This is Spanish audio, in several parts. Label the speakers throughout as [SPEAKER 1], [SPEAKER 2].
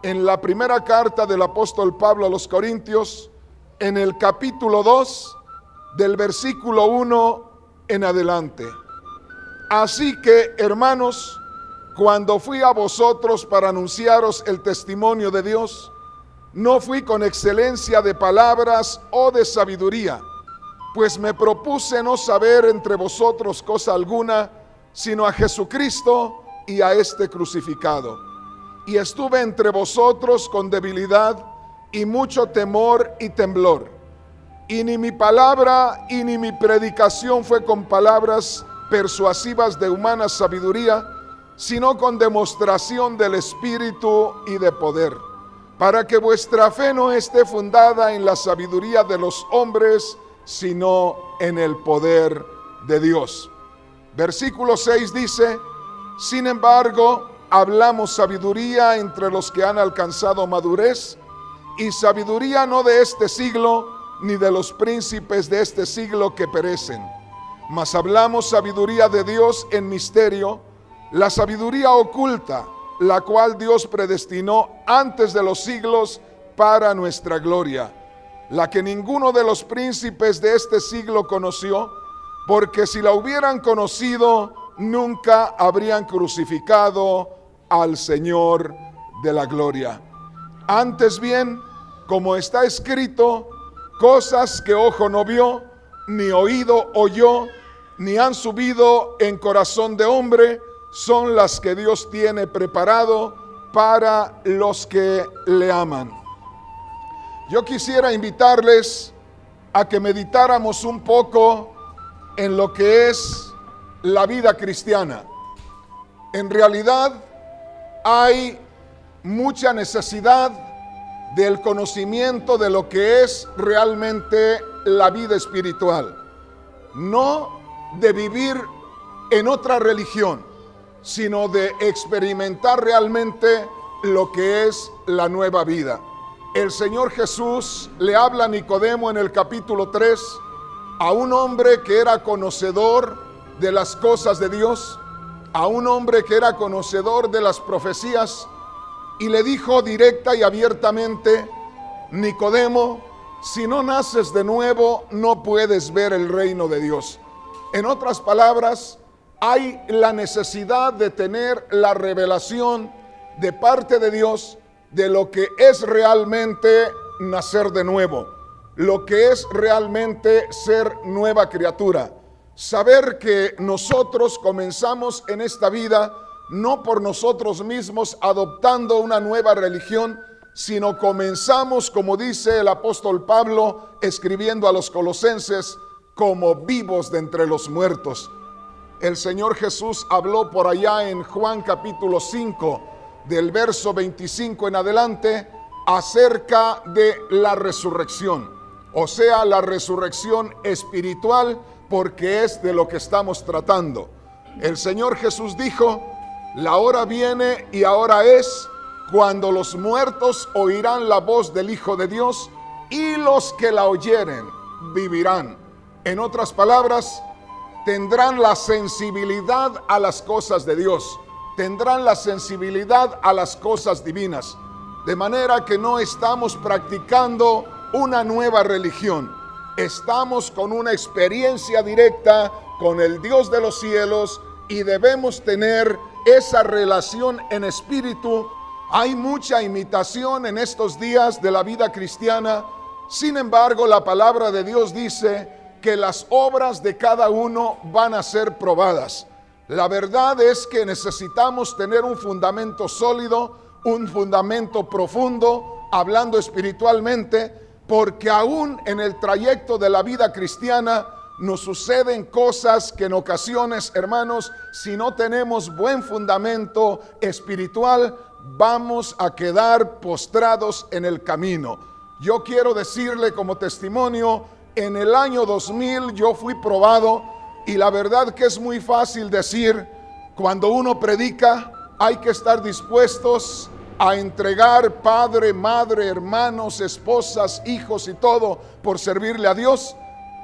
[SPEAKER 1] en la primera carta del apóstol Pablo a los Corintios, en el capítulo 2, del versículo 1 en adelante. Así que, hermanos, cuando fui a vosotros para anunciaros el testimonio de Dios, no fui con excelencia de palabras o de sabiduría, pues me propuse no saber entre vosotros cosa alguna, sino a Jesucristo y a este crucificado. Y estuve entre vosotros con debilidad y mucho temor y temblor. Y ni mi palabra y ni mi predicación fue con palabras persuasivas de humana sabiduría, sino con demostración del Espíritu y de poder, para que vuestra fe no esté fundada en la sabiduría de los hombres, sino en el poder de Dios. Versículo 6 dice: sin embargo, hablamos sabiduría entre los que han alcanzado madurez, y sabiduría no de este siglo, ni de los príncipes de este siglo que perecen, mas hablamos sabiduría de Dios en misterio, la sabiduría oculta, la cual Dios predestinó antes de los siglos para nuestra gloria, la que ninguno de los príncipes de este siglo conoció, porque si la hubieran conocido, nunca habrían crucificado al Señor de la gloria. Antes bien, como está escrito, cosas que ojo no vio, ni oído oyó, ni han subido en corazón de hombre, son las que Dios tiene preparado para los que le aman. Yo quisiera invitarles a que meditáramos un poco en lo que es la vida cristiana. En realidad hay mucha necesidad del conocimiento de lo que es realmente la vida espiritual, no de vivir en otra religión, sino de experimentar realmente lo que es la nueva vida. El Señor Jesús le habla a Nicodemo en el capítulo 3, a un hombre que era conocedor de las cosas de Dios, a un hombre que era conocedor de las profecías, y le dijo directa y abiertamente: Nicodemo, si no naces de nuevo, no puedes ver el reino de Dios. En otras palabras, hay la necesidad de tener la revelación de parte de Dios de lo que es realmente nacer de nuevo, lo que es realmente ser nueva criatura. Saber que nosotros comenzamos en esta vida no por nosotros mismos adoptando una nueva religión, sino comenzamos, como dice el apóstol Pablo escribiendo a los Colosenses, como vivos de entre los muertos. El Señor Jesús habló por allá en Juan capítulo 5, del verso 25 en adelante, acerca de la resurrección, o sea, la resurrección espiritual, porque es de lo que estamos tratando. El Señor Jesús dijo: la hora viene y ahora es, cuando los muertos oirán la voz del Hijo de Dios, y los que la oyeren vivirán. En otras palabras, tendrán la sensibilidad a las cosas de Dios, tendrán la sensibilidad a las cosas divinas, de manera que no estamos practicando una nueva religión, estamos con una experiencia directa con el Dios de los cielos y debemos tener esa relación en espíritu. Hay mucha imitación en estos días de la vida cristiana. Sin embargo, la palabra de Dios dice que las obras de cada uno van a ser probadas. La verdad es que necesitamos tener un fundamento sólido, un fundamento profundo, hablando espiritualmente, porque aún en el trayecto de la vida cristiana nos suceden cosas que en ocasiones, hermanos, si no tenemos buen fundamento espiritual, vamos a quedar postrados en el camino. Yo quiero decirle como testimonio, en el año 2000 yo fui probado, y la verdad que es muy fácil decir, cuando uno predica, hay que estar dispuestos a entregar padre, madre, hermanos, esposas, hijos y todo por servirle a Dios.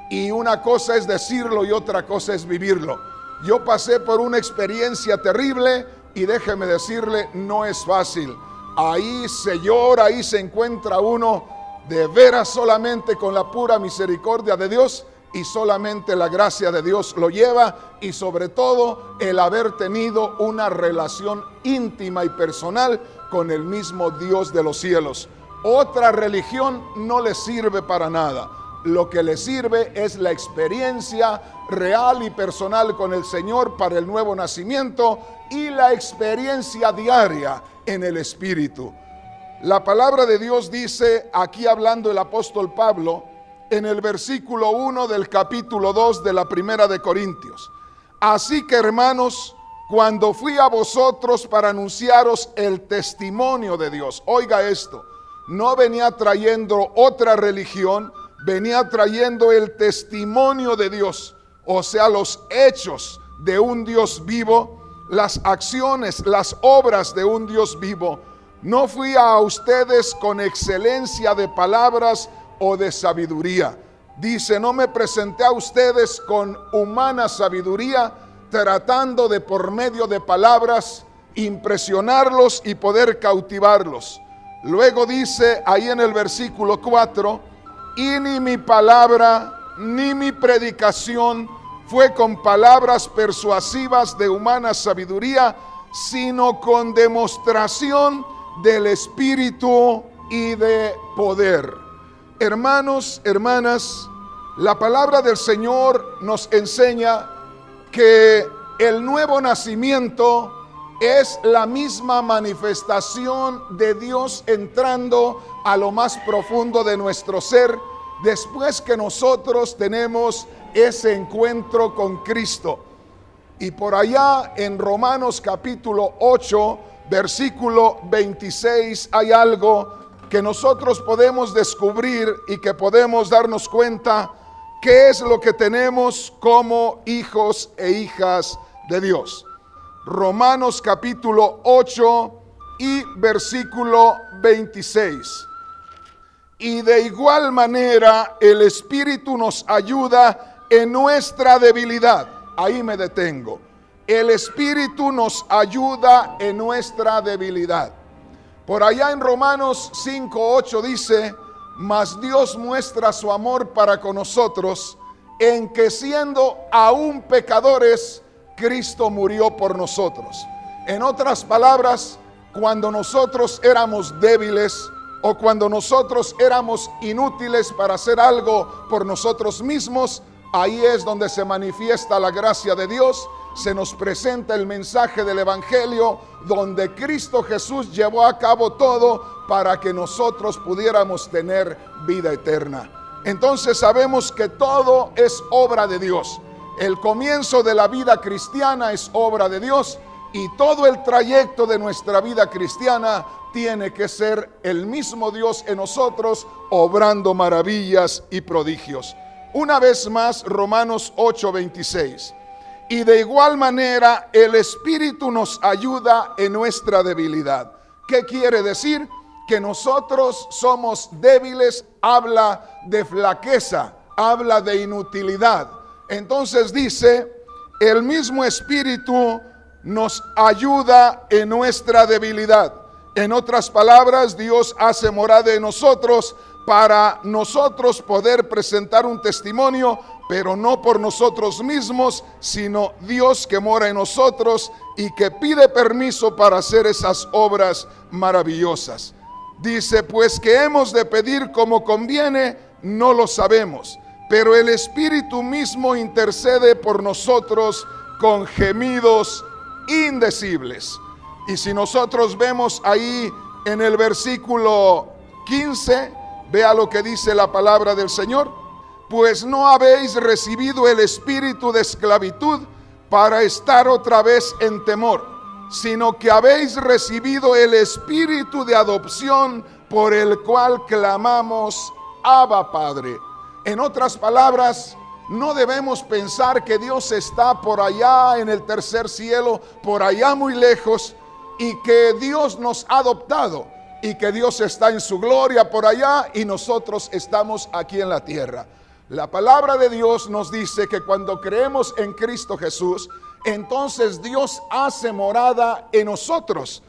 [SPEAKER 1] Y una cosa es decirlo y otra cosa es vivirlo. Yo pasé por una experiencia terrible y déjeme decirle, no es fácil. ahí se llora, ahí se encuentra uno de veras solamente con la pura misericordia de Dios, y solamente la gracia de Dios lo lleva, y sobre todo el haber tenido una relación íntima y personal con el mismo Dios de los cielos. Otra religión no le sirve para nada. Lo que le sirve es la experiencia real y personal con el Señor para el nuevo nacimiento y la experiencia diaria en el Espíritu. La palabra de Dios dice, aquí hablando el apóstol Pablo, en el versículo 1 del capítulo 2 de la primera de Corintios: así que, hermanos, cuando fui a vosotros para anunciaros el testimonio de Dios, oiga esto, no venía trayendo otra religión, venía trayendo el testimonio de Dios, o sea, los hechos de un Dios vivo, las acciones, las obras de un Dios vivo. No fui a ustedes con excelencia de palabras o de sabiduría. Dice, no me presenté a ustedes con humana sabiduría, tratando de por medio de palabras impresionarlos y poder cautivarlos. Luego dice ahí en el versículo 4, y ni mi palabra ni mi predicación fue con palabras persuasivas de humana sabiduría, sino con demostración del Espíritu y de poder. Hermanos, hermanas, la palabra del Señor nos enseña que el nuevo nacimiento es la misma manifestación de Dios entrando a lo más profundo de nuestro ser, después que nosotros tenemos ese encuentro con Cristo. Y por allá en Romanos capítulo 8, versículo 26, hay algo que nosotros podemos descubrir y que podemos darnos cuenta qué es lo que tenemos como hijos e hijas de Dios. Romanos capítulo 8 y versículo 26. Y de igual manera el Espíritu nos ayuda en nuestra debilidad. Ahí me detengo. El Espíritu nos ayuda en nuestra debilidad. Por allá en Romanos 5:8 dice, mas Dios muestra su amor para con nosotros, en que siendo aún pecadores, Cristo murió por nosotros. En otras palabras, cuando nosotros éramos débiles o cuando nosotros éramos inútiles para hacer algo por nosotros mismos, ahí es donde se manifiesta la gracia de Dios. Se nos presenta el mensaje del Evangelio, donde Cristo Jesús llevó a cabo todo para que nosotros pudiéramos tener vida eterna. Entonces sabemos que todo es obra de Dios. El comienzo de la vida cristiana es obra de Dios, y todo el trayecto de nuestra vida cristiana tiene que ser el mismo Dios en nosotros, obrando maravillas y prodigios. Una vez más, Romanos 8:26. Y de igual manera el Espíritu nos ayuda en nuestra debilidad. ¿Qué quiere decir? Que nosotros somos débiles, habla de flaqueza, habla de inutilidad. Entonces dice, el mismo Espíritu nos ayuda en nuestra debilidad. En otras palabras, Dios hace morada en nosotros para nosotros poder presentar un testimonio, pero no por nosotros mismos, sino Dios que mora en nosotros y que pide permiso para hacer esas obras maravillosas. Dice, pues que hemos de pedir como conviene, no lo sabemos, pero el Espíritu mismo intercede por nosotros con gemidos indecibles. Y si nosotros vemos ahí en el versículo 15, vea lo que dice la palabra del Señor. Pues no habéis recibido el espíritu de esclavitud para estar otra vez en temor, sino que habéis recibido el espíritu de adopción, por el cual clamamos, Abba, Padre. En otras palabras, no debemos pensar que Dios está por allá en el tercer cielo, por allá muy lejos, y que Dios nos ha adoptado, y que Dios está en su gloria por allá y nosotros estamos aquí en la tierra. La palabra de Dios nos dice que cuando creemos en Cristo Jesús, entonces Dios hace morada en nosotros.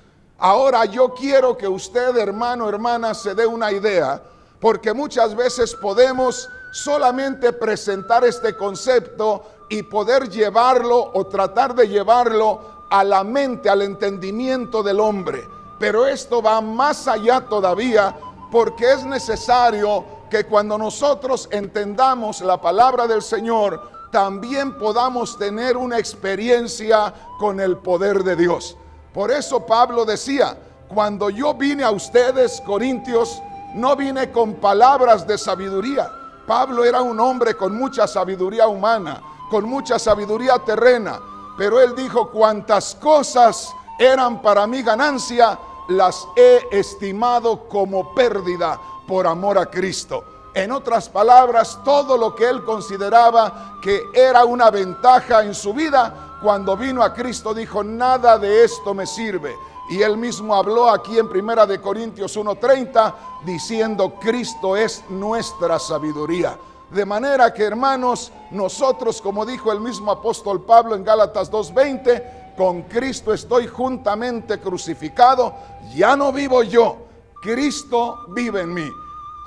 [SPEAKER 1] Ahora yo quiero que usted, hermano, hermana, se dé una idea, porque muchas veces podemos solamente presentar este concepto y poder llevarlo o tratar de llevarlo a la mente, al entendimiento del hombre. Pero esto va más allá todavía, porque es necesario que cuando nosotros entendamos la palabra del Señor, también podamos tener una experiencia con el poder de Dios. Por eso Pablo decía, cuando yo vine a ustedes, Corintios, no vine con palabras de sabiduría. Pablo era un hombre con mucha sabiduría humana, con mucha sabiduría terrena, pero él dijo, cuantas cosas eran para mí ganancia, las he estimado como pérdida por amor a Cristo. En otras palabras, todo lo que él consideraba que era una ventaja en su vida, cuando vino a Cristo dijo, nada de esto me sirve. Y él mismo habló aquí en 1 Corintios 1:30, diciendo, Cristo es nuestra sabiduría. De manera que, hermanos, nosotros, como dijo el mismo apóstol Pablo en Gálatas 2:20, con Cristo estoy juntamente crucificado, ya no vivo yo, Cristo vive en mí.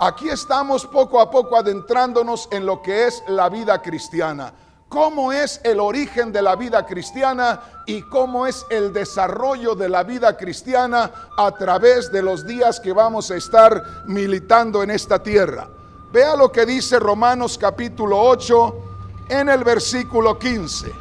[SPEAKER 1] Aquí estamos poco a poco adentrándonos en lo que es la vida cristiana. ¿Cómo es el origen de la vida cristiana y cómo es el desarrollo de la vida cristiana a través de los días que vamos a estar militando en esta tierra? Vea lo que dice Romanos capítulo 8 en el versículo 15.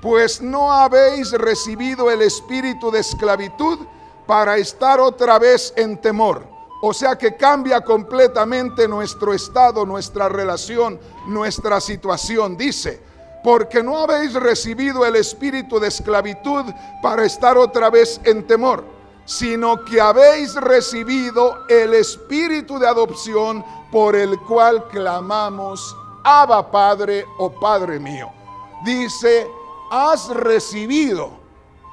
[SPEAKER 1] Pues no habéis recibido el espíritu de esclavitud para estar otra vez en temor. O sea que cambia completamente nuestro estado, nuestra relación, nuestra situación. Dice, porque no habéis recibido el espíritu de esclavitud para estar otra vez en temor, sino que habéis recibido el espíritu de adopción por el cual clamamos, Abba Padre o Padre mío. Dice, has recibido,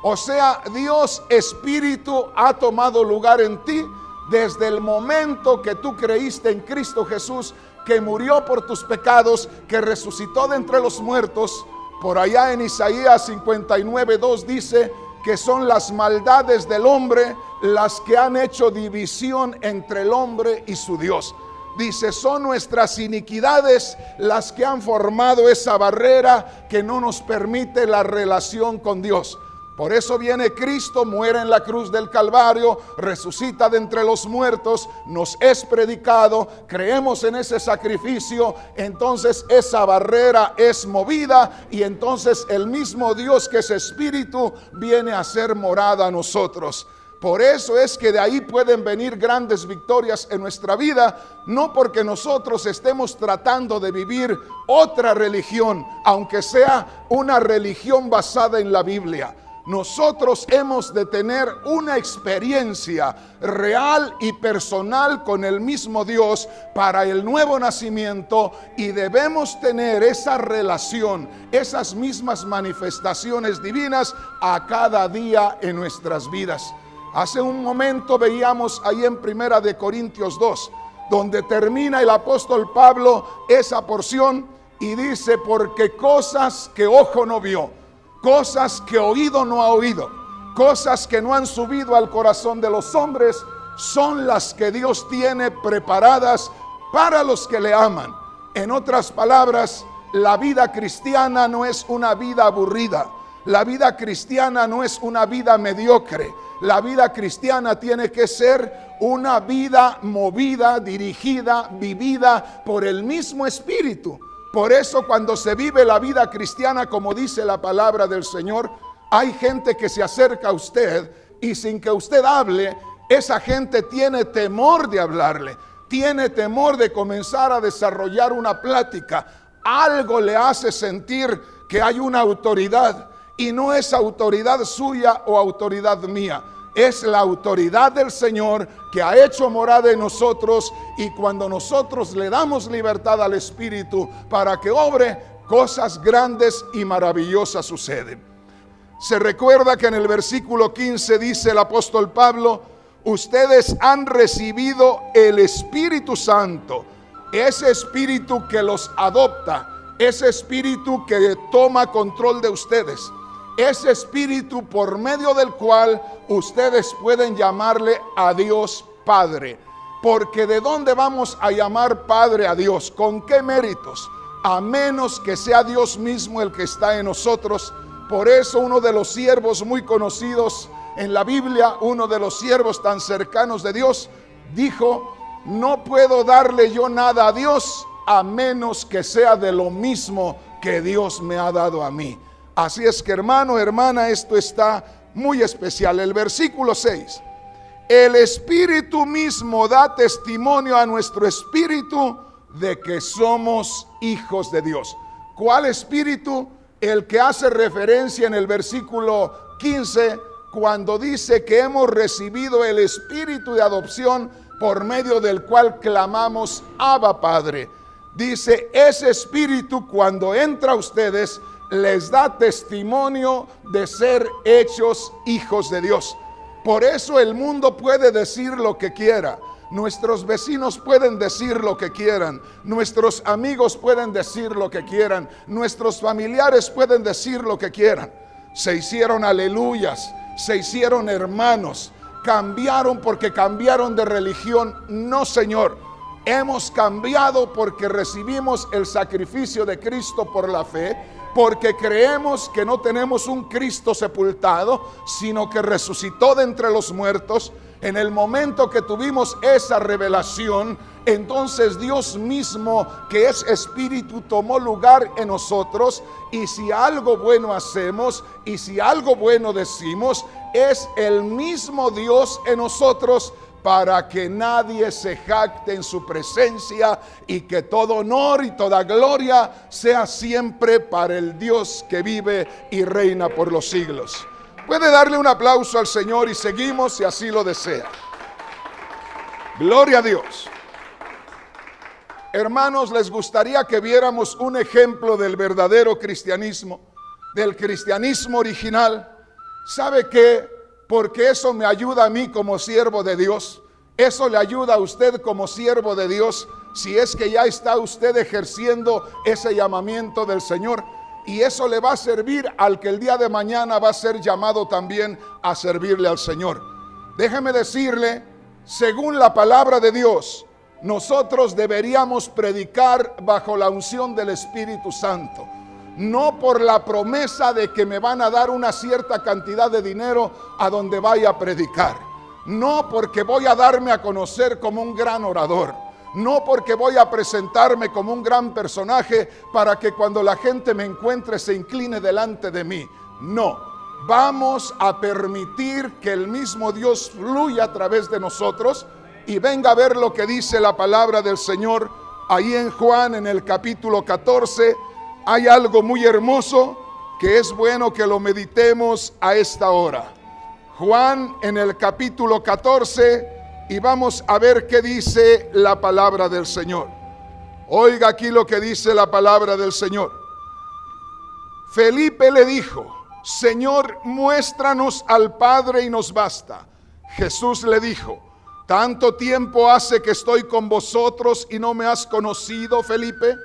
[SPEAKER 1] o sea, Dios Espíritu ha tomado lugar en ti desde el momento que tú creíste en Cristo Jesús, que murió por tus pecados, que resucitó de entre los muertos. Por allá en Isaías 59:2 dice que son las maldades del hombre las que han hecho división entre el hombre y su Dios. Dice, son nuestras iniquidades las que han formado esa barrera que no nos permite la relación con Dios. Por eso viene Cristo, muere en la cruz del Calvario, resucita de entre los muertos, nos es predicado, creemos en ese sacrificio, entonces esa barrera es movida y entonces el mismo Dios que es Espíritu viene a ser morada a nosotros. Por eso es que de ahí pueden venir grandes victorias en nuestra vida, no porque nosotros estemos tratando de vivir otra religión, aunque sea una religión basada en la Biblia. Nosotros hemos de tener una experiencia real y personal con el mismo Dios para el nuevo nacimiento y debemos tener esa relación, esas mismas manifestaciones divinas a cada día en nuestras vidas. Hace un momento veíamos ahí en 1 Corintios 2, donde termina el apóstol Pablo esa porción y dice, porque cosas que ojo no vio, cosas que oído no ha oído, cosas que no han subido al corazón de los hombres, son las que Dios tiene preparadas para los que le aman. En otras palabras, la vida cristiana no es una vida aburrida. La vida cristiana no es una vida mediocre. La vida cristiana tiene que ser una vida movida, dirigida, vivida por el mismo Espíritu. Por eso cuando se vive la vida cristiana, como dice la palabra del Señor, hay gente que se acerca a usted y sin que usted hable, esa gente tiene temor de hablarle, tiene temor de comenzar a desarrollar una plática. Algo le hace sentir que hay una autoridad y no es autoridad suya o autoridad mía. Es la autoridad del Señor que ha hecho morada en nosotros y cuando nosotros le damos libertad al Espíritu para que obre, cosas grandes y maravillosas suceden. Se recuerda que en el versículo 15 dice el apóstol Pablo, ustedes han recibido el Espíritu Santo, ese Espíritu que los adopta, ese Espíritu que toma control de ustedes. ese espíritu por medio del cual ustedes pueden llamarle a Dios Padre. Porque ¿de dónde vamos a llamar Padre a Dios? ¿Con qué méritos? A menos que sea Dios mismo el que está en nosotros. Por eso uno de los siervos muy conocidos en la Biblia, uno de los siervos tan cercanos de Dios, dijo: no puedo darle yo nada a Dios a menos que sea de lo mismo que Dios me ha dado a mí. Así es que, hermano, hermana, esto está muy especial. El versículo 6: el Espíritu mismo da testimonio a nuestro espíritu de que somos hijos de Dios. ¿Cuál espíritu? El que hace referencia en el versículo 15, cuando dice que hemos recibido el espíritu de adopción, por medio del cual clamamos: Abba, Padre. Dice, ese espíritu, cuando entra a ustedes, les da testimonio de ser hechos hijos de Dios. Por eso el mundo puede decir lo que quiera, nuestros vecinos pueden decir lo que quieran, nuestros amigos pueden decir lo que quieran, nuestros familiares pueden decir lo que quieran. Se hicieron aleluyas, se hicieron hermanos, cambiaron porque cambiaron de religión. No, Señor, hemos cambiado porque recibimos el sacrificio de Cristo por la fe, porque creemos que no tenemos un Cristo sepultado, sino que resucitó de entre los muertos. En el momento que tuvimos esa revelación, entonces Dios mismo, que es espíritu, tomó lugar en nosotros. Y si algo bueno hacemos y si algo bueno decimos, es el mismo Dios en nosotros, para que nadie se jacte en su presencia, y que todo honor y toda gloria sea siempre para el Dios que vive y reina por los siglos. Puede darle un aplauso al Señor y seguimos si así lo desea. Gloria a Dios. Hermanos, les gustaría que viéramos un ejemplo del verdadero cristianismo, del cristianismo original. ¿Sabe qué? Porque eso me ayuda a mí como siervo de Dios. Eso le ayuda a usted como siervo de Dios, si es que ya está usted ejerciendo ese llamamiento del Señor. Y eso le va a servir al que el día de mañana va a ser llamado también a servirle al Señor. Déjeme decirle, según la palabra de Dios, nosotros deberíamos predicar bajo la unción del Espíritu Santo. No por la promesa de que me van a dar una cierta cantidad de dinero a donde vaya a predicar. No porque voy a darme a conocer como un gran orador. No porque voy a presentarme como un gran personaje para que cuando la gente me encuentre se incline delante de mí. No, vamos a permitir que el mismo Dios fluya a través de nosotros. Y venga a ver lo que dice la palabra del Señor ahí en Juan, en el capítulo 14. Hay algo muy hermoso que es bueno que lo meditemos a esta hora. Juan, en el capítulo 14, y vamos a ver qué dice la palabra del Señor. Oiga aquí lo que dice la palabra del Señor. Felipe le dijo: Señor, muéstranos al Padre y nos basta. Jesús le dijo: ¿tanto tiempo hace que estoy con vosotros y no me has conocido, Felipe?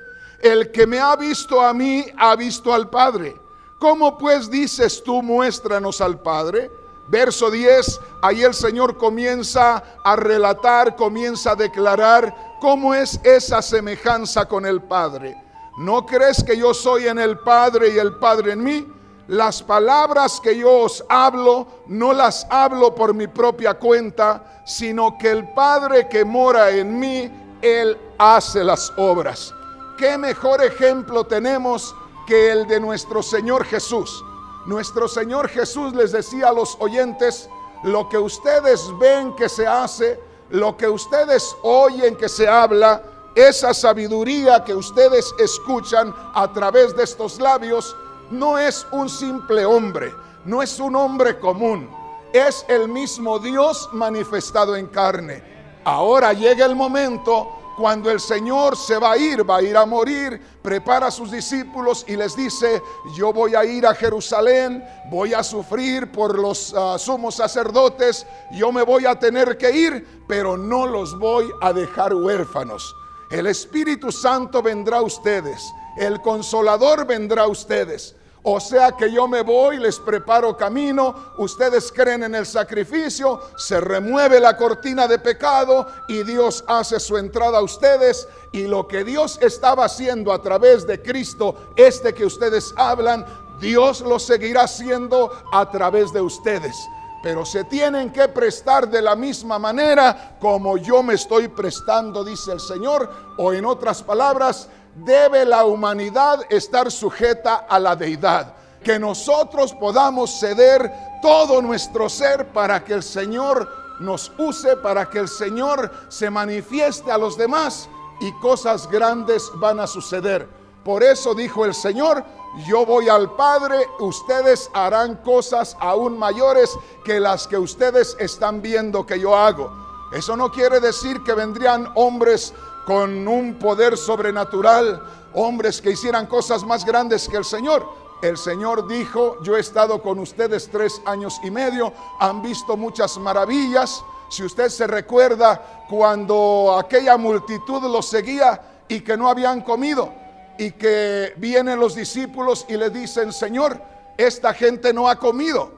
[SPEAKER 1] El que me ha visto a mí, ha visto al Padre. ¿Cómo pues dices tú, muéstranos al Padre? Verso 10, ahí el Señor comienza a relatar, comienza a declarar cómo es esa semejanza con el Padre. ¿No crees que yo soy en el Padre y el Padre en mí? Las palabras que yo os hablo, no las hablo por mi propia cuenta, sino que el Padre que mora en mí, Él hace las obras. ¿Qué mejor ejemplo tenemos que el de nuestro Señor Jesús? Nuestro Señor Jesús les decía a los oyentes: lo que ustedes ven que se hace, lo que ustedes oyen que se habla, esa sabiduría que ustedes escuchan a través de estos labios, no es un simple hombre, no es un hombre común, es el mismo Dios manifestado en carne. Ahora llega el momento cuando el Señor se va a ir a morir, prepara a sus discípulos y les dice: yo voy a ir a Jerusalén, voy a sufrir por los sumos sacerdotes, yo me voy a tener que ir, pero no los voy a dejar huérfanos. El Espíritu Santo vendrá a ustedes, el Consolador vendrá a ustedes. O sea que yo me voy, les preparo camino, ustedes creen en el sacrificio, se remueve la cortina de pecado y Dios hace su entrada a ustedes. Y lo que Dios estaba haciendo a través de Cristo, que ustedes hablan, Dios lo seguirá haciendo a través de ustedes. Pero se tienen que prestar de la misma manera como yo me estoy prestando, dice el Señor. O en otras palabras, debe la humanidad estar sujeta a la deidad. Que nosotros podamos ceder todo nuestro ser para que el Señor nos use, para que el Señor se manifieste a los demás, y cosas grandes van a suceder. Por eso dijo el Señor: yo voy al Padre, ustedes harán cosas aún mayores que las que ustedes están viendo que yo hago. Eso no quiere decir que vendrían hombres con un poder sobrenatural, hombres que hicieran cosas más grandes que el Señor. El Señor dijo: yo he estado con ustedes 3 años y medio, han visto muchas maravillas. Si usted se recuerda cuando aquella multitud los seguía y que no habían comido, y que vienen los discípulos y le dicen: Señor, esta gente no ha comido,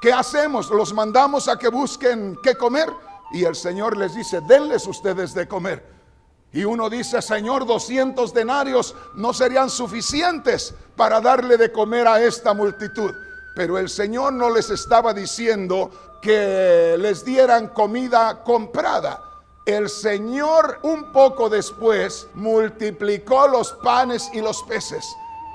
[SPEAKER 1] ¿qué hacemos? ¿Los mandamos a que busquen qué comer? Y el Señor les dice: denles ustedes de comer. Y uno dice: Señor, 200 denarios no serían suficientes para darle de comer a esta multitud. Pero el Señor no les estaba diciendo que les dieran comida comprada. El Señor, un poco después, multiplicó los panes y los peces.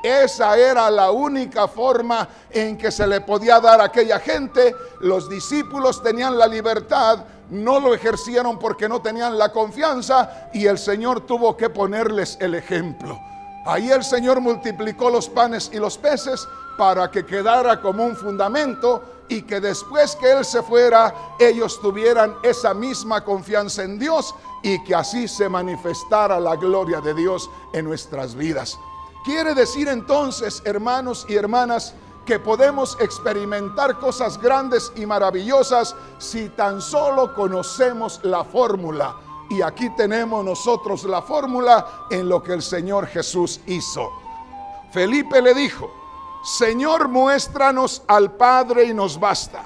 [SPEAKER 1] Esa era la única forma en que se le podía dar a aquella gente. Los discípulos tenían la libertad, no lo ejercieron porque no tenían la confianza, y el Señor tuvo que ponerles el ejemplo. Ahí el Señor multiplicó los panes y los peces para que quedara como un fundamento, y que después que Él se fuera, ellos tuvieran esa misma confianza en Dios, y que así se manifestara la gloria de Dios en nuestras vidas. Quiere decir entonces, hermanos y hermanas, que podemos experimentar cosas grandes y maravillosas si tan solo conocemos la fórmula. Y aquí tenemos nosotros la fórmula en lo que el Señor Jesús hizo. Felipe le dijo: Señor, muéstranos al Padre y nos basta.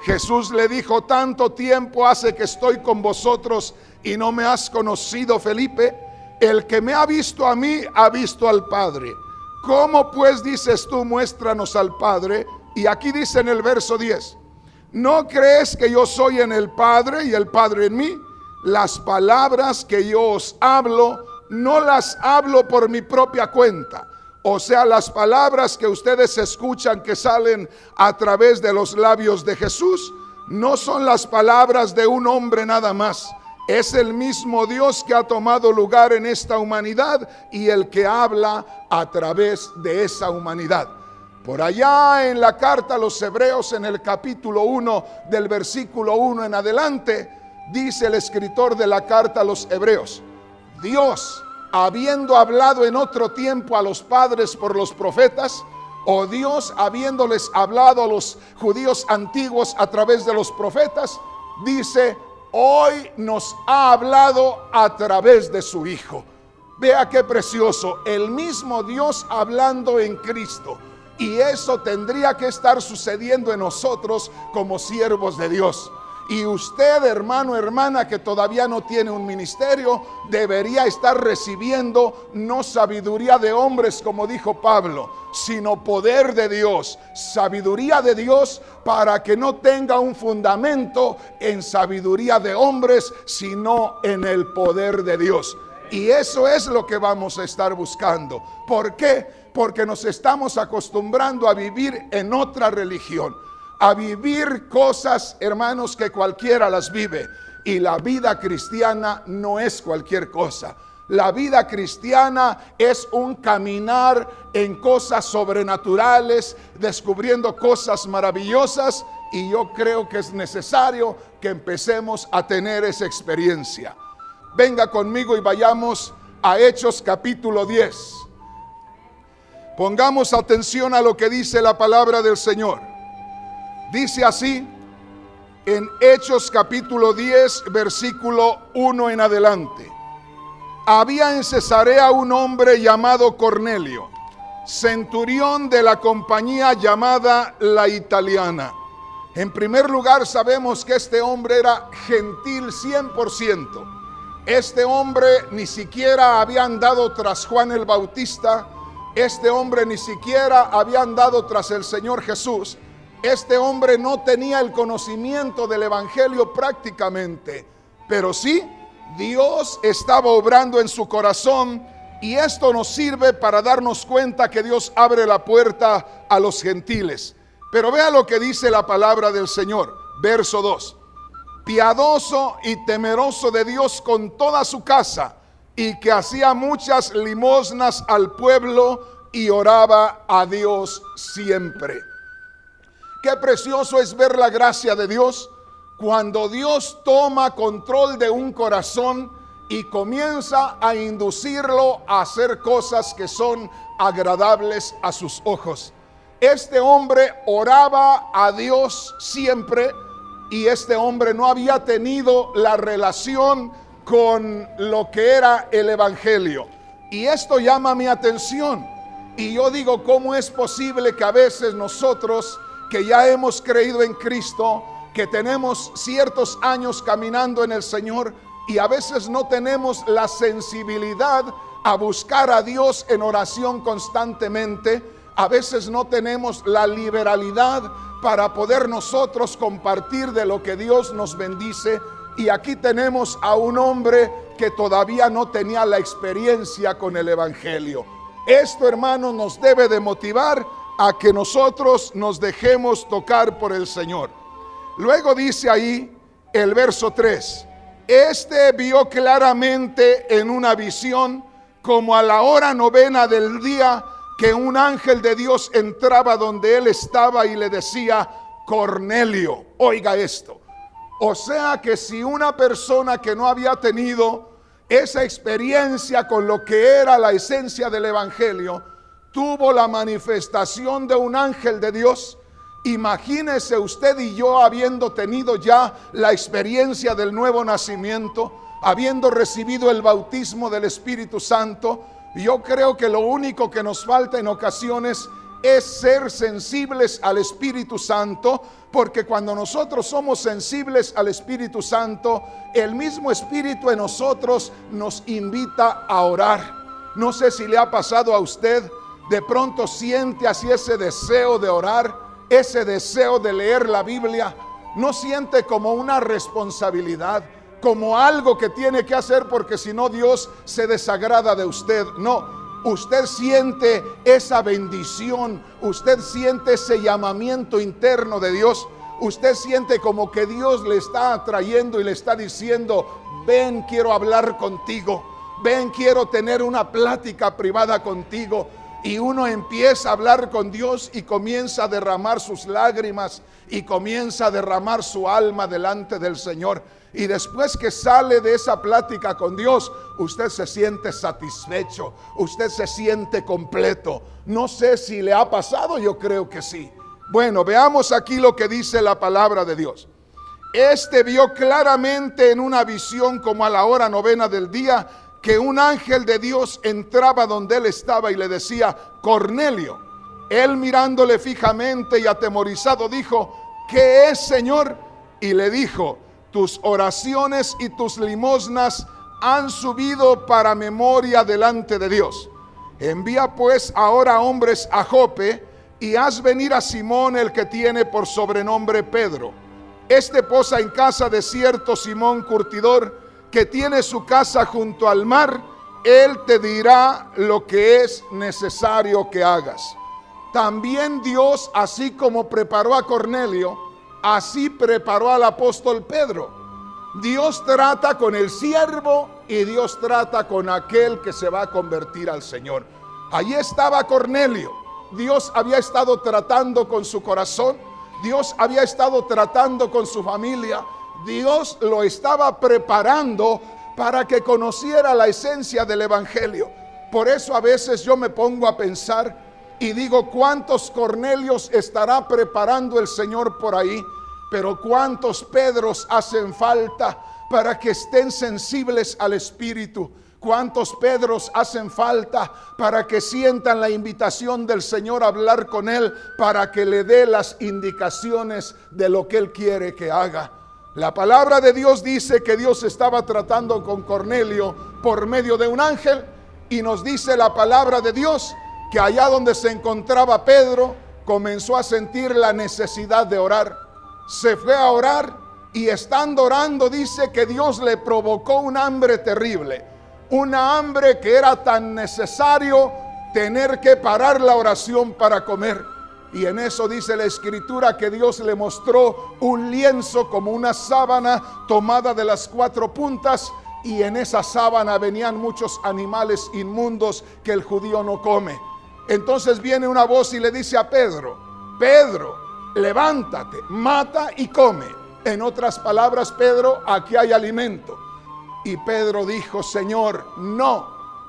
[SPEAKER 1] Jesús le dijo: tanto tiempo hace que estoy con vosotros y no me has conocido, Felipe. El que me ha visto a mí, ha visto al Padre. ¿Cómo pues dices tú: muéstranos al Padre? Y aquí dice en el verso 10: ¿no crees que yo soy en el Padre y el Padre en mí? Las palabras que yo os hablo, no las hablo por mi propia cuenta. O sea, las palabras que ustedes escuchan que salen a través de los labios de Jesús, no son las palabras de un hombre nada más. Es el mismo Dios que ha tomado lugar en esta humanidad y el que habla a través de esa humanidad. Por allá en la carta a los Hebreos, en el capítulo 1, del versículo 1 en adelante, dice el escritor de la carta a los Hebreos: Dios, habiendo hablado en otro tiempo a los padres por los profetas, o Dios habiéndoles hablado a los judíos antiguos a través de los profetas, dice: hoy nos ha hablado a través de su Hijo. Vea qué precioso, el mismo Dios hablando en Cristo. Y eso tendría que estar sucediendo en nosotros como siervos de Dios. Y usted, hermano, hermana, que todavía no tiene un ministerio, debería estar recibiendo no sabiduría de hombres, como dijo Pablo, sino poder de Dios, sabiduría de Dios, para que no tenga un fundamento en sabiduría de hombres, sino en el poder de Dios. Y eso es lo que vamos a estar buscando. ¿Por qué? Porque nos estamos acostumbrando a vivir en otra religión, a vivir cosas, hermanos, que cualquiera las vive. Y la vida cristiana no es cualquier cosa. La vida cristiana es un caminar en cosas sobrenaturales, descubriendo cosas maravillosas. Y yo creo que es necesario que empecemos a tener esa experiencia. Venga conmigo y vayamos a Hechos capítulo 10. Pongamos atención a lo que dice la palabra del Señor. Dice así en Hechos capítulo 10, versículo 1 en adelante: había en Cesarea un hombre llamado Cornelio, centurión de la compañía llamada La Italiana. En primer lugar, sabemos que este hombre era gentil 100%. Este hombre ni siquiera había andado tras Juan el Bautista. Este hombre ni siquiera había andado tras el Señor Jesús. Este hombre no tenía el conocimiento del Evangelio prácticamente, pero sí, Dios estaba obrando en su corazón, y esto nos sirve para darnos cuenta que Dios abre la puerta a los gentiles. Pero vea lo que dice la palabra del Señor, verso 2. Piadoso y temeroso de Dios con toda su casa, y que hacía muchas limosnas al pueblo y oraba a Dios siempre. Qué precioso es ver la gracia de Dios cuando Dios toma control de un corazón y comienza a inducirlo a hacer cosas que son agradables a sus ojos. Este hombre oraba a Dios siempre, y este hombre no había tenido la relación con lo que era el Evangelio. Y esto llama mi atención. Y yo digo, ¿cómo es posible que a veces nosotros, que ya hemos creído en Cristo, que tenemos ciertos años caminando en el Señor, y a veces no tenemos la sensibilidad a buscar a Dios en oración constantemente? A veces no tenemos la liberalidad para poder nosotros compartir de lo que Dios nos bendice. Y aquí tenemos a un hombre que todavía no tenía la experiencia con el Evangelio. Esto, hermanos, nos debe de motivar a que nosotros nos dejemos tocar por el Señor. Luego dice ahí el verso 3: este vio claramente en una visión, como a la hora 9 del día, que un ángel de Dios entraba donde él estaba y le decía: Cornelio. Oiga esto. O sea que si una persona que no había tenido esa experiencia con lo que era la esencia del Evangelio, tuvo la manifestación de un ángel de Dios, imagínese usted y yo, habiendo tenido ya la experiencia del nuevo nacimiento, habiendo recibido el bautismo del Espíritu Santo, yo creo que lo único que nos falta en ocasiones es ser sensibles al Espíritu Santo, porque cuando nosotros somos sensibles al Espíritu Santo, el mismo Espíritu en nosotros nos invita a orar. No sé si le ha pasado a usted, de pronto siente así ese deseo de orar, ese deseo de leer la Biblia. No siente como una responsabilidad, como algo que tiene que hacer porque si no Dios se desagrada de usted. No, usted siente esa bendición, usted siente ese llamamiento interno de Dios. Usted siente como que Dios le está atrayendo y le está diciendo: ven, quiero hablar contigo, ven, quiero tener una plática privada contigo. Y uno empieza a hablar con Dios y comienza a derramar sus lágrimas y comienza a derramar su alma delante del Señor. Y después que sale de esa plática con Dios, usted se siente satisfecho, usted se siente completo. No sé si le ha pasado, yo creo que sí. Bueno, veamos aquí lo que dice la palabra de Dios. Este vio claramente en una visión, como a la hora 9 del día, que un ángel de Dios entraba donde él estaba y le decía: Cornelio. Él, mirándole fijamente y atemorizado, dijo: ¿qué es, Señor? Y le dijo: tus oraciones y tus limosnas han subido para memoria delante de Dios. Envía pues ahora hombres a Jope y haz venir a Simón, el que tiene por sobrenombre Pedro. Este posa en casa de cierto Simón curtidor, que tiene su casa junto al mar. Él te dirá lo que es necesario que hagas. También Dios, así como preparó a Cornelio, así preparó al apóstol Pedro. Dios trata con el siervo y Dios trata con aquel que se va a convertir al Señor. Allí estaba Cornelio. Dios había estado tratando con su corazón. Dios había estado tratando con su familia. Dios lo estaba preparando para que conociera la esencia del Evangelio. Por eso a veces yo me pongo a pensar y digo: ¿cuántos Cornelios estará preparando el Señor por ahí? Pero ¿cuántos Pedros hacen falta para que estén sensibles al Espíritu? ¿Cuántos Pedros hacen falta para que sientan la invitación del Señor a hablar con Él, para que le dé las indicaciones de lo que Él quiere que haga? La palabra de Dios dice que Dios estaba tratando con Cornelio por medio de un ángel, y nos dice la palabra de Dios que allá donde se encontraba Pedro comenzó a sentir la necesidad de orar. Se fue a orar, y estando orando dice que Dios le provocó un hambre terrible, una hambre que era tan necesario tener que parar la oración para comer. Y en eso dice la escritura que Dios le mostró un lienzo como una sábana tomada de las 4 puntas, y en esa sábana venían muchos animales inmundos que el judío no come. Entonces viene una voz y le dice a Pedro: Pedro, levántate, mata y come. En otras palabras, Pedro, aquí hay alimento. Y Pedro dijo: Señor, no,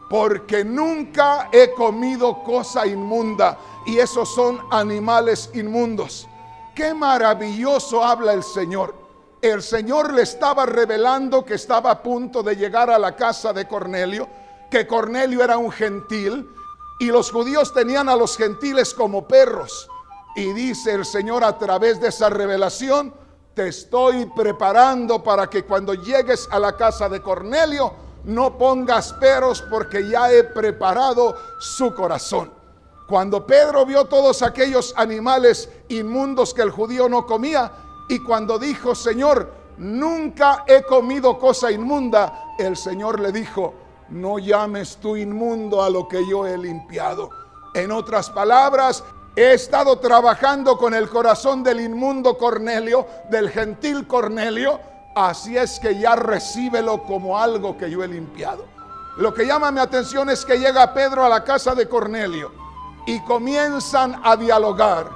[SPEAKER 1] porque nunca he comido cosa inmunda, y esos son animales inmundos. Qué maravilloso habla el Señor. El Señor le estaba revelando que estaba a punto de llegar a la casa de Cornelio, que Cornelio era un gentil, y los judíos tenían a los gentiles como perros. Y dice el Señor a través de esa revelación: te estoy preparando para que cuando llegues a la casa de Cornelio no pongas peros, porque ya he preparado su corazón. Cuando Pedro vio todos aquellos animales inmundos que el judío no comía, y cuando dijo: Señor, nunca he comido cosa inmunda, el Señor le dijo: no llames tú inmundo a lo que yo he limpiado. En otras palabras, he estado trabajando con el corazón del inmundo Cornelio, del gentil Cornelio, así es que ya recíbelo como algo que yo he limpiado. Lo que llama mi atención es que llega Pedro a la casa de Cornelio y comienzan a dialogar,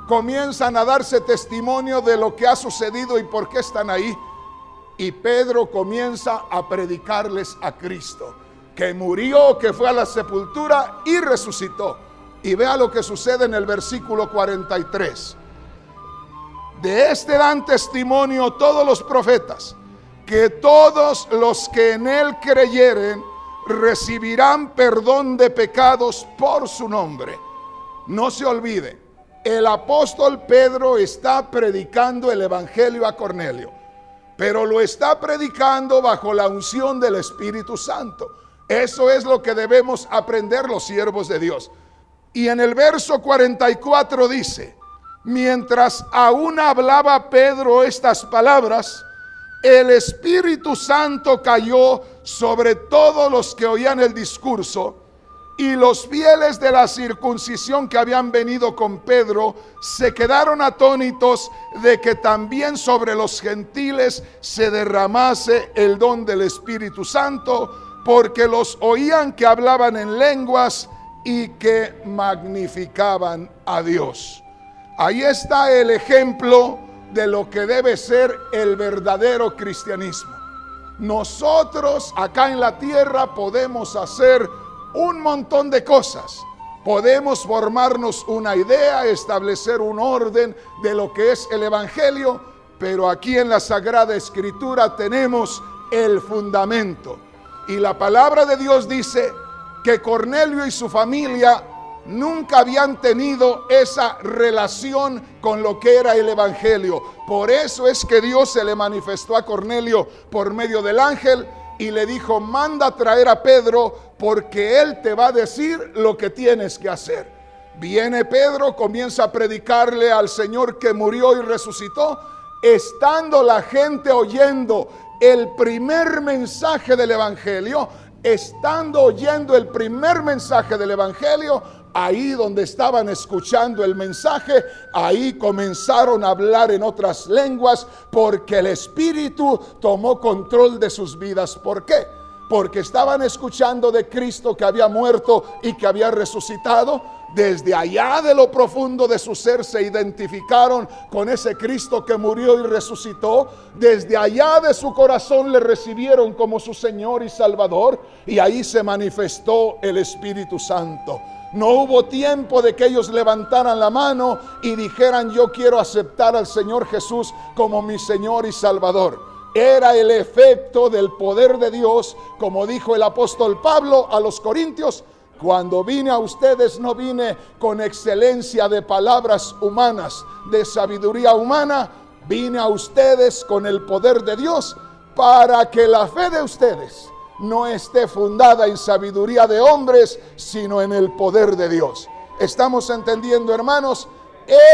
[SPEAKER 1] comienzan a darse testimonio de lo que ha sucedido y por qué están ahí. Y Pedro comienza a predicarles a Cristo, que murió, que fue a la sepultura y resucitó. Y vea lo que sucede en el versículo 43. De este dan testimonio todos los profetas, que todos los que en él creyeren recibirán perdón de pecados por su nombre. No se olvide, el apóstol Pedro está predicando el evangelio a Cornelio, pero lo está predicando bajo la unción del Espíritu Santo. Eso es lo que debemos aprender los siervos de Dios. Y en el verso 44 dice: mientras aún hablaba Pedro estas palabras, el Espíritu Santo cayó sobre todos los que oían el discurso, y los fieles de la circuncisión que habían venido con Pedro se quedaron atónitos de que también sobre los gentiles se derramase el don del Espíritu Santo, porque los oían que hablaban en lenguas y que magnificaban a Dios. Ahí está el ejemplo de lo que debe ser el verdadero cristianismo. Nosotros acá en la tierra podemos hacer un montón de cosas. Podemos formarnos una idea, establecer un orden de lo que es el evangelio, pero aquí en la Sagrada Escritura tenemos el fundamento. Y la palabra de Dios dice que Cornelio y su familia nunca habían tenido esa relación con lo que era el evangelio. Por eso es que Dios se le manifestó a Cornelio por medio del ángel y le dijo: manda a traer a Pedro, porque él te va a decir lo que tienes que hacer. Viene Pedro, comienza a predicarle al Señor que murió y resucitó. Estando la gente oyendo el primer mensaje del evangelio, ahí donde estaban escuchando el mensaje, ahí comenzaron a hablar en otras lenguas, porque el Espíritu tomó control de sus vidas. ¿Por qué? Porque estaban escuchando de Cristo que había muerto y que había resucitado. Desde allá de lo profundo de su ser se identificaron con ese Cristo que murió y resucitó. Desde allá de su corazón le recibieron como su Señor y Salvador, y ahí se manifestó el Espíritu Santo. No hubo tiempo de que ellos levantaran la mano y dijeran: yo quiero aceptar al Señor Jesús como mi Señor y Salvador. Era el efecto del poder de Dios, como dijo el apóstol Pablo a los Corintios: cuando vine a ustedes no vine con excelencia de palabras humanas, de sabiduría humana, vine a ustedes con el poder de Dios, para que la fe de ustedes no esté fundada en sabiduría de hombres, sino en el poder de Dios. ¿Estamos entendiendo, hermanos?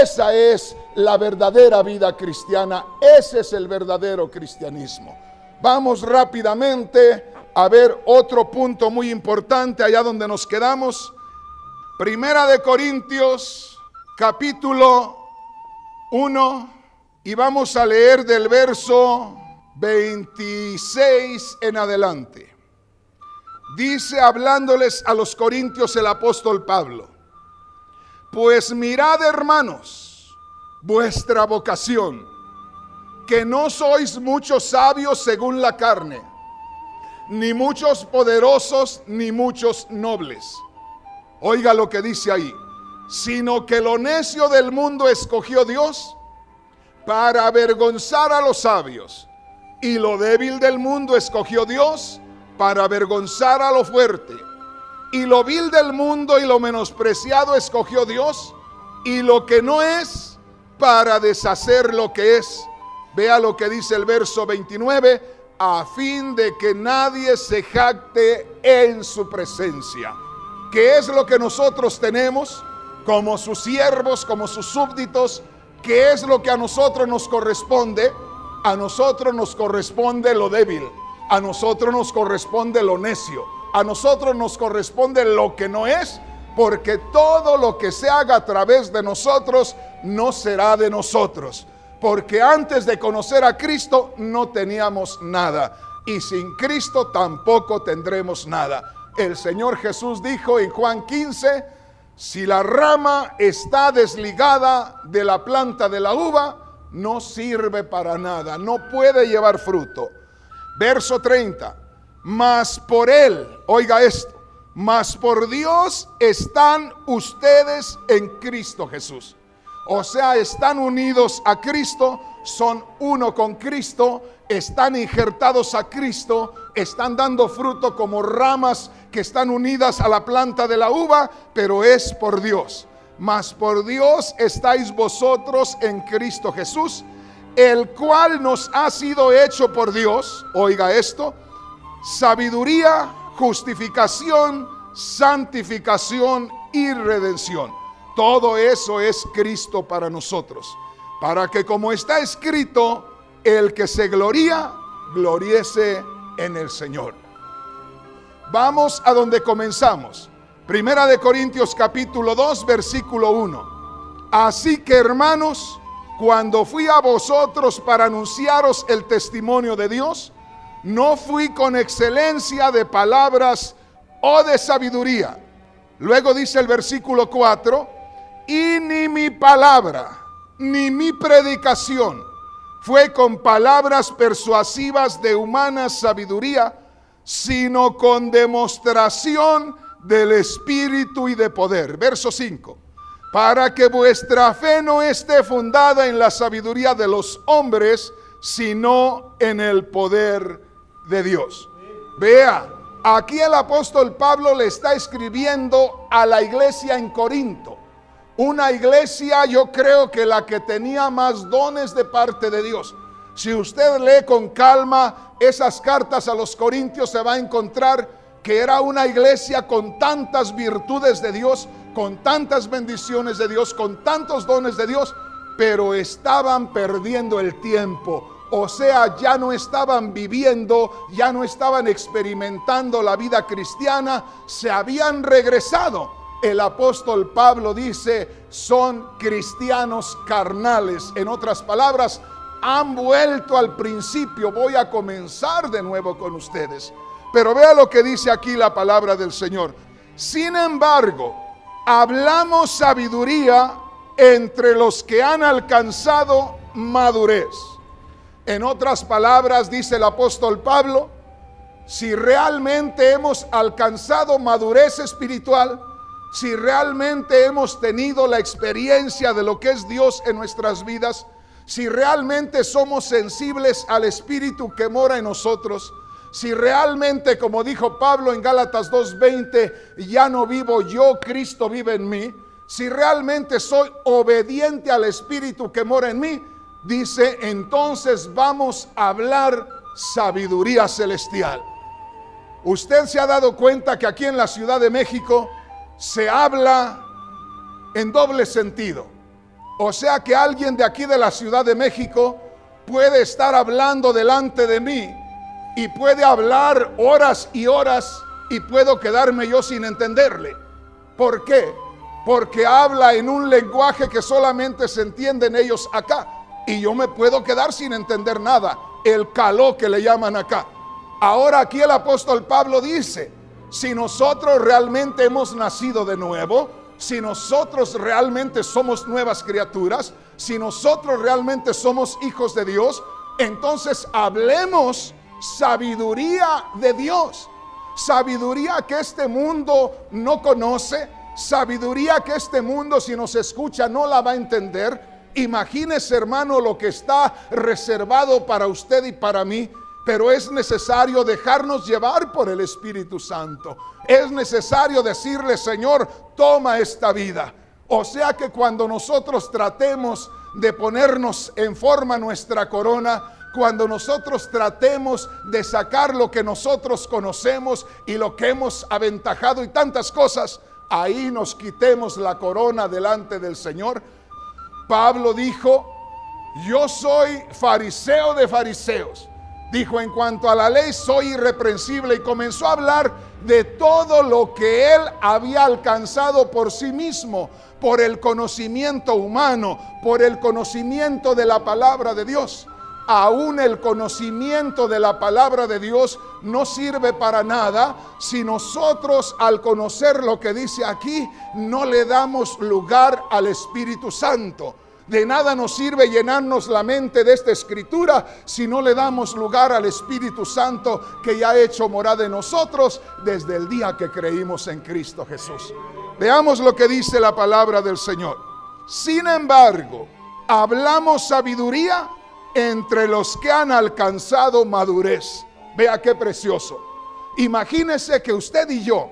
[SPEAKER 1] Esa es la verdadera vida cristiana, ese es el verdadero cristianismo. Vamos rápidamente a ver otro punto muy importante allá donde nos quedamos. Primera de Corintios, capítulo 1, y vamos a leer del verso 26 en adelante. Dice, hablándoles a los corintios el apóstol Pablo: pues mirad, hermanos, vuestra vocación, que no sois muchos sabios según la carne, ni muchos poderosos, ni muchos nobles. Oiga lo que dice ahí: sino que lo necio del mundo escogió Dios para avergonzar a los sabios, y lo débil del mundo escogió Dios para avergonzar a lo fuerte. Y lo vil del mundo y lo menospreciado escogió Dios, y lo que no es, para deshacer lo que es. Vea lo que dice el verso 29: a fin de que nadie se jacte en su presencia. ¿Qué es lo que nosotros tenemos como sus siervos, como sus súbditos? ¿Qué es lo que a nosotros nos corresponde? A nosotros nos corresponde lo débil, a nosotros nos corresponde lo necio, a nosotros nos corresponde lo que no es, porque todo lo que se haga a través de nosotros no será de nosotros, porque antes de conocer a Cristo no teníamos nada, y sin Cristo tampoco tendremos nada. El Señor Jesús dijo en Juan 15: si la rama está desligada de la planta de la uva, no sirve para nada, no puede llevar fruto. Verso 30: mas por Él, oiga esto, mas por Dios están ustedes en Cristo Jesús. O sea, están unidos a Cristo, son uno con Cristo, están injertados a Cristo, están dando fruto como ramas que están unidas a la planta de la uva, pero es por Dios. Mas por Dios estáis vosotros en Cristo Jesús, el cual nos ha sido hecho por Dios, oiga esto, sabiduría, justificación, santificación y redención. Todo eso es Cristo para nosotros, para que, como está escrito, el que se gloría, gloriese en el Señor. Vamos a donde comenzamos. Primera de Corintios capítulo 2, versículo 1. Así que, hermanos, cuando fui a vosotros para anunciaros el testimonio de Dios, no fui con excelencia de palabras o de sabiduría. Luego dice el versículo 4: y ni mi palabra, ni mi predicación fue con palabras persuasivas de humana sabiduría, sino con demostración del Espíritu y de poder. Verso 5: para que vuestra fe no esté fundada en la sabiduría de los hombres, sino en el poder de Dios. Vea, aquí el apóstol Pablo le está escribiendo a la iglesia en Corinto, una iglesia, yo creo que la que tenía más dones de parte de Dios. Si usted lee con calma esas cartas a los corintios, se va a encontrar que era una iglesia con tantas virtudes de Dios, con tantas bendiciones de Dios, con tantos dones de Dios, pero estaban perdiendo el tiempo. O sea, ya no estaban viviendo, ya no estaban experimentando la vida cristiana, se habían regresado. El apóstol Pablo dice: son cristianos carnales. En otras palabras, han vuelto al principio. Voy a comenzar de nuevo con ustedes. Pero vea lo que dice aquí la palabra del Señor. Sin embargo, hablamos sabiduría entre los que han alcanzado madurez. En otras palabras, dice el apóstol Pablo, si realmente hemos alcanzado madurez espiritual, si realmente hemos tenido la experiencia de lo que es Dios en nuestras vidas, si realmente somos sensibles al Espíritu que mora en nosotros, si realmente, como dijo Pablo en Gálatas 2:20, ya no vivo yo, Cristo vive en mí, si realmente soy obediente al Espíritu que mora en mí, dice, entonces vamos a hablar sabiduría celestial. Usted se ha dado cuenta que aquí en la Ciudad de México se habla en doble sentido. O sea que alguien de aquí de la Ciudad de México puede estar hablando delante de mí y puede hablar horas y horas y puedo quedarme yo sin entenderle. ¿Por qué? Porque habla en un lenguaje que solamente se entienden ellos acá y yo me puedo quedar sin entender nada, el caló que le llaman acá. Ahora aquí el apóstol Pablo dice, si nosotros realmente hemos nacido de nuevo, si nosotros realmente somos nuevas criaturas, si nosotros realmente somos hijos de Dios, entonces hablemos sabiduría de Dios, sabiduría que este mundo no conoce, sabiduría que este mundo, si nos escucha, no la va a entender. Imagínese, hermano, lo que está reservado para usted y para mí. Pero es necesario dejarnos llevar por el Espíritu Santo. Es necesario decirle, Señor, toma esta vida. O sea que cuando nosotros tratemos de ponernos en forma nuestra corona, cuando nosotros tratemos de sacar lo que nosotros conocemos y lo que hemos aventajado y tantas cosas, ahí nos quitemos la corona delante del Señor. Pablo dijo, yo soy fariseo de fariseos. Dijo, en cuanto a la ley soy irreprensible, y comenzó a hablar de todo lo que él había alcanzado por sí mismo, por el conocimiento humano, por el conocimiento de la palabra de Dios. Aún el conocimiento de la palabra de Dios no sirve para nada si nosotros, al conocer lo que dice aquí, no le damos lugar al Espíritu Santo. De nada nos sirve llenarnos la mente de esta escritura si no le damos lugar al Espíritu Santo que ya ha hecho morada en nosotros desde el día que creímos en Cristo Jesús. Veamos lo que dice la palabra del Señor. Sin embargo, hablamos sabiduría entre los que han alcanzado madurez. Vea qué precioso. Imagínese que usted y yo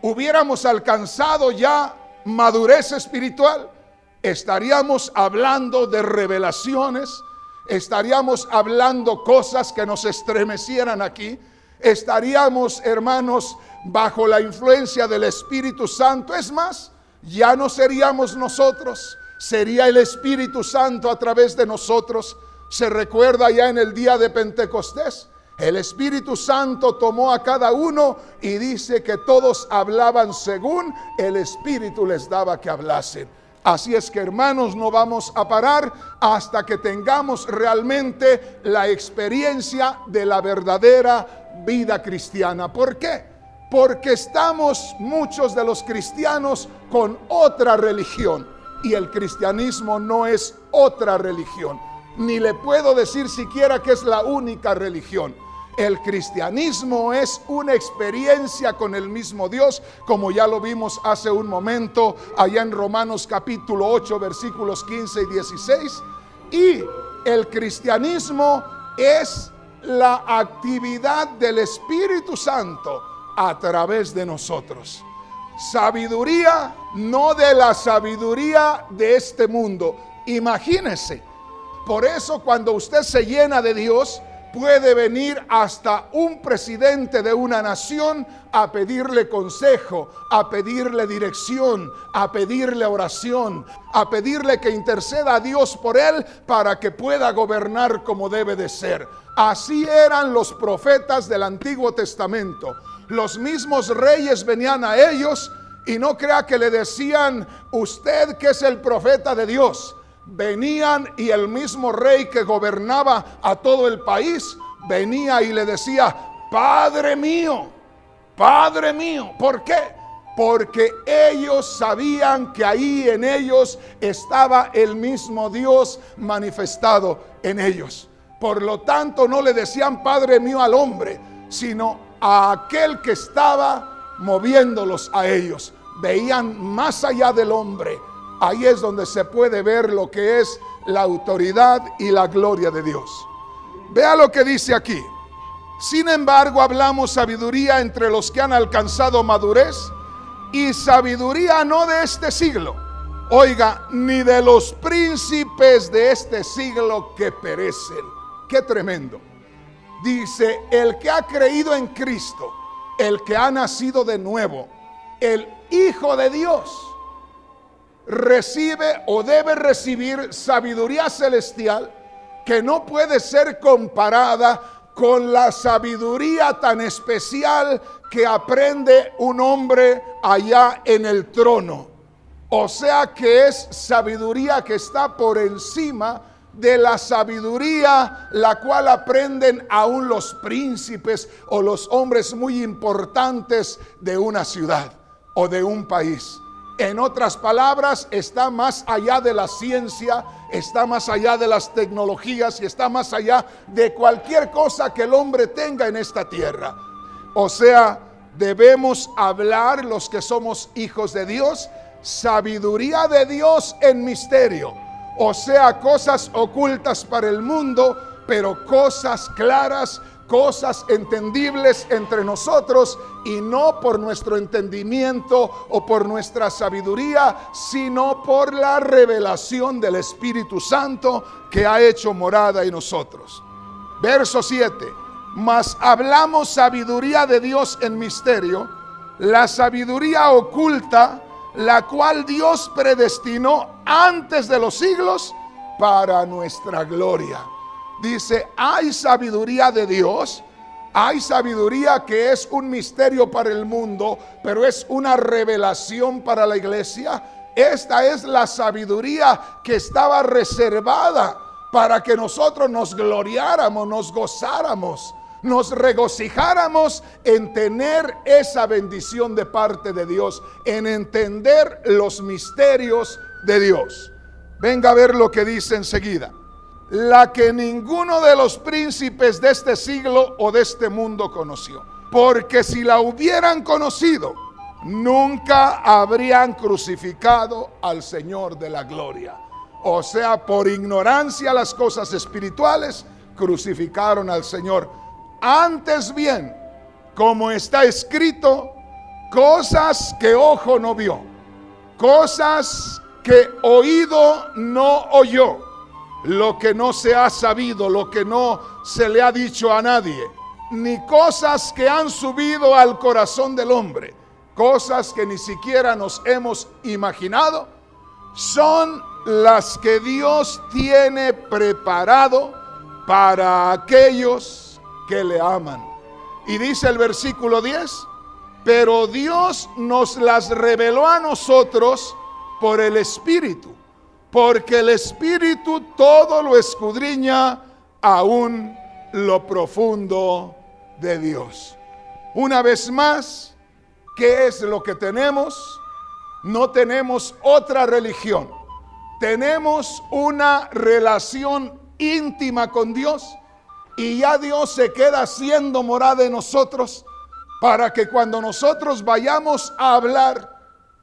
[SPEAKER 1] hubiéramos alcanzado ya madurez espiritual. Estaríamos hablando de revelaciones, estaríamos hablando cosas que nos estremecieran aquí, estaríamos, hermanos, bajo la influencia del Espíritu Santo. Es más, ya no seríamos nosotros, sería el Espíritu Santo a través de nosotros. Se recuerda ya en el día de Pentecostés, el Espíritu Santo tomó a cada uno y dice que todos hablaban según el Espíritu les daba que hablasen. Así es que, hermanos, no vamos a parar hasta que tengamos realmente la experiencia de la verdadera vida cristiana. ¿Por qué? Porque estamos muchos de los cristianos con otra religión y el cristianismo no es otra religión. Ni le puedo decir siquiera que es la única religión. El cristianismo es una experiencia con el mismo Dios, como ya lo vimos hace un momento allá en Romanos capítulo 8 versículos 15 y 16. Y el cristianismo es la actividad del Espíritu Santo a través de nosotros. Sabiduría, no de la sabiduría de este mundo. Imagínese. Por eso cuando usted se llena de Dios, puede venir hasta un presidente de una nación a pedirle consejo, a pedirle dirección, a pedirle oración, a pedirle que interceda a Dios por él para que pueda gobernar como debe de ser. Así eran los profetas del Antiguo Testamento. Los mismos reyes venían a ellos y no crea que le decían, usted que es el profeta de Dios. Venían y el mismo rey que gobernaba a todo el país venía y le decía, Padre mío, Padre mío. ¿Por qué? Porque ellos sabían que ahí en ellos estaba el mismo Dios manifestado en ellos. Por lo tanto, no le decían Padre mío al hombre, sino a aquel que estaba moviéndolos a ellos. Veían más allá del hombre. ahí es donde se puede ver lo que es la autoridad y la gloria de Dios. Vea lo que dice aquí. Sin embargo, hablamos sabiduría entre los que han alcanzado madurez, y sabiduría no de este siglo, oiga, ni de los príncipes de este siglo que perecen. Qué tremendo. Dice, el que ha creído en Cristo, el que ha nacido de nuevo, el Hijo de Dios, recibe o debe recibir sabiduría celestial que no puede ser comparada con la sabiduría tan especial que aprende un hombre allá en el trono. O sea que es sabiduría que está por encima de la sabiduría la cual aprenden aún los príncipes o los hombres muy importantes de una ciudad o de un país. En otras palabras, está más allá de la ciencia, está más allá de las tecnologías y está más allá de cualquier cosa que el hombre tenga en esta tierra. O sea, debemos hablar, los que somos hijos de Dios, sabiduría de Dios en misterio. O sea, cosas ocultas para el mundo, pero cosas claras, cosas entendibles entre nosotros, y no por nuestro entendimiento o por nuestra sabiduría, sino por la revelación del Espíritu Santo que ha hecho morada en nosotros. Verso 7. Mas hablamos sabiduría de Dios en misterio, la sabiduría oculta, la cual Dios predestinó antes de los siglos para nuestra gloria. Dice, hay sabiduría de Dios, hay sabiduría que es un misterio para el mundo, pero es una revelación para la iglesia. Esta es la sabiduría que estaba reservada para que nosotros nos gloriáramos, nos gozáramos, nos regocijáramos en tener esa bendición de parte de Dios, en entender los misterios de Dios. Venga a ver lo que dice enseguida. La que ninguno de los príncipes de este siglo o de este mundo conoció. Porque si la hubieran conocido, nunca habrían crucificado al Señor de la gloria. O sea, por ignorancia a las cosas espirituales, crucificaron al Señor. Antes bien, como está escrito, cosas que ojo no vio, cosas que oído no oyó, lo que no se ha sabido, lo que no se le ha dicho a nadie, ni cosas que han subido al corazón del hombre, cosas que ni siquiera nos hemos imaginado, son las que Dios tiene preparado para aquellos que le aman. Y dice el versículo 10, pero Dios nos las reveló a nosotros por el Espíritu, porque el Espíritu todo lo escudriña, aún lo profundo de Dios. Una vez más, ¿qué es lo que tenemos? No tenemos otra religión. Tenemos una relación íntima con Dios, y ya Dios se queda haciendo morada en nosotros, para que cuando nosotros vayamos a hablar,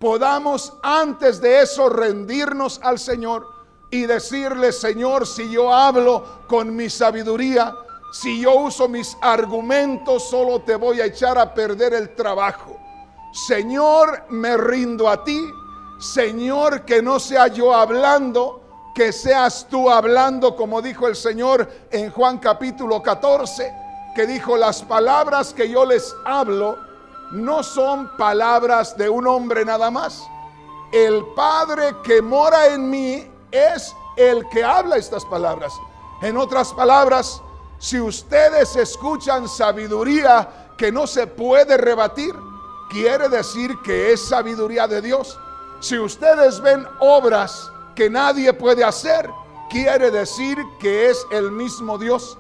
[SPEAKER 1] podamos antes de eso rendirnos al Señor y decirle: Señor, si yo hablo con mi sabiduría, si yo uso mis argumentos, solo te voy a echar a perder el trabajo. Señor, me rindo a ti. Señor, que no sea yo hablando, que seas tú hablando, como dijo el Señor en Juan capítulo 14, que dijo: las palabras que yo les hablo no son palabras de un hombre nada más. El Padre que mora en mí es el que habla estas palabras. En otras palabras, si ustedes escuchan sabiduría que no se puede rebatir, quiere decir que es sabiduría de Dios. Si ustedes ven obras que nadie puede hacer, quiere decir que es el mismo Dios.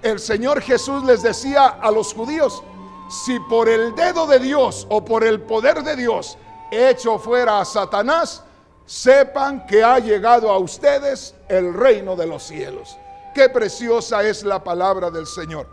[SPEAKER 1] El Señor Jesús les decía a los judíos: si por el dedo de Dios o por el poder de Dios echo fuera a Satanás, sepan que ha llegado a ustedes el reino de los cielos. Qué preciosa es la palabra del Señor.